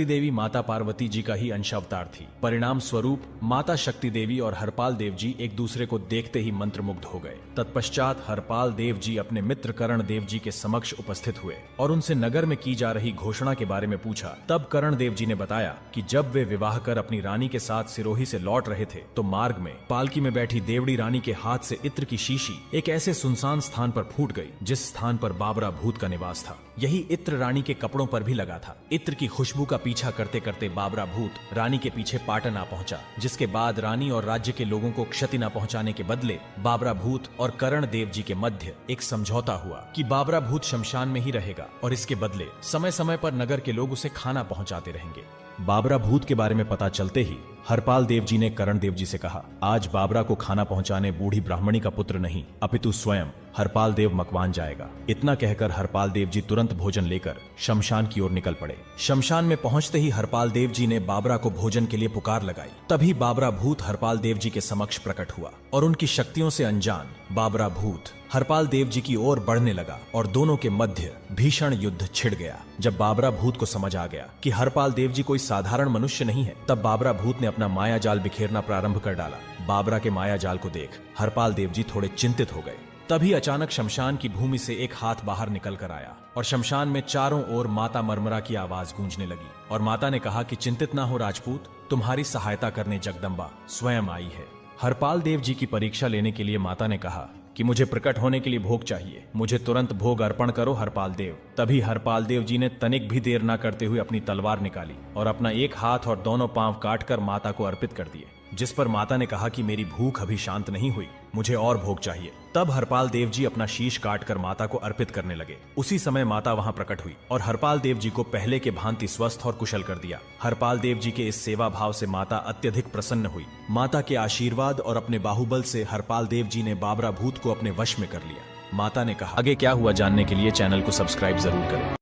देवी माता पार्वती जी का ही अंश अवतार थी। परिणाम स्वरूप माता शक्ति देवी और हरपाल देव जी एक दूसरे को देखते ही मंत्रमुग्ध हो गए। तत्पश्चात हरपाल देव जी अपने मित्र कर्ण देव जी के समक्ष उपस्थित हुए और उनसे नगर में की जा रही घोषणा के बारे में पूछा। तब कर्ण देव जी ने बताया कि जब वे विवाह कर अपनी रानी के साथ सिरोही से लौट रहे थे तो मार्ग में पालकी में बैठी देवड़ी रानी के हाथ से इत्र की शीशी एक ऐसे सुनसान स्थान पर फूट गई जिस स्थान पर बाबरा भूत का निवास था। यही इत्र रानी के कपड़ों पर भी लगा था। इत्र की खुशबू का पीछा करते करते बाबरा भूत रानी के पीछे पाटन आ पहुंचा, जिसके बाद रानी और राज्य के लोगों को क्षति न पहुंचाने के बदले बाबरा भूत और कर्ण देव जी के मध्य एक समझौता हुआ कि बाबरा भूत शमशान में ही रहेगा और इसके बदले समय समय पर नगर के लोग उसे खाना पहुंचाते रहेंगे। बाबरा भूत के बारे में पता चलते ही हरपाल देव जी ने कर्ण देव जी से कहा, आज बाबरा को खाना पहुंचाने बूढ़ी ब्राह्मणी का पुत्र नहीं अपितु स्वयं हरपाल देव मकवान जाएगा। इतना कहकर हरपाल देव जी तुरंत भोजन लेकर शमशान की ओर निकल पड़े। शमशान में पहुंचते ही हरपाल देव जी ने बाबरा को भोजन के लिए पुकार लगाई। तभी बाबरा भूत हरपाल देव जी के समक्ष प्रकट हुआ और उनकी शक्तियों से अनजान बाबरा भूत हरपाल देव जी की ओर बढ़ने लगा और दोनों के मध्य भीषण युद्ध छिड़ गया। जब बाबरा भूत को समझ आ गया कि हरपाल देव जी कोई साधारण मनुष्य नहीं है, तब बाबरा भूत ने अपना माया जाल बिखेरना प्रारंभ कर डाला। बाबरा के माया जाल को देख हरपाल देव जी थोड़े चिंतित हो गए। तभी अचानक शमशान की भूमि से एक हाथ बाहर निकल कर आया और शमशान में चारों ओर माता मरमरा की आवाज गूंजने लगी और माता ने कहा कि चिंतित ना हो राजपूत, तुम्हारी सहायता करने जगदम्बा स्वयं आई है। हरपाल देव जी की परीक्षा लेने के लिए माता ने कहा कि मुझे प्रकट होने के लिए भोग चाहिए, मुझे तुरंत भोग अर्पण करो हरपाल देव। तभी हरपाल देव जी ने तनिक भी देर न करते हुए अपनी तलवार निकाली और अपना एक हाथ और दोनों पांव काटकर माता को अर्पित कर दिए, जिस पर माता ने कहा कि मेरी भूख अभी शांत नहीं हुई, मुझे और भोग चाहिए। तब हरपाल देव जी अपना शीश काटकर माता को अर्पित करने लगे। उसी समय माता वहां प्रकट हुई और हरपाल देव जी को पहले के भांति स्वस्थ और कुशल कर दिया। हरपाल देव जी के इस सेवा भाव से माता अत्यधिक प्रसन्न हुई। माता के आशीर्वाद और अपने बाहुबल से हरपाल देव जी ने बाबरा भूत को अपने वश में कर लिया। माता ने कहा, आगे क्या हुआ जानने के लिए चैनल को सब्सक्राइब जरूर करें।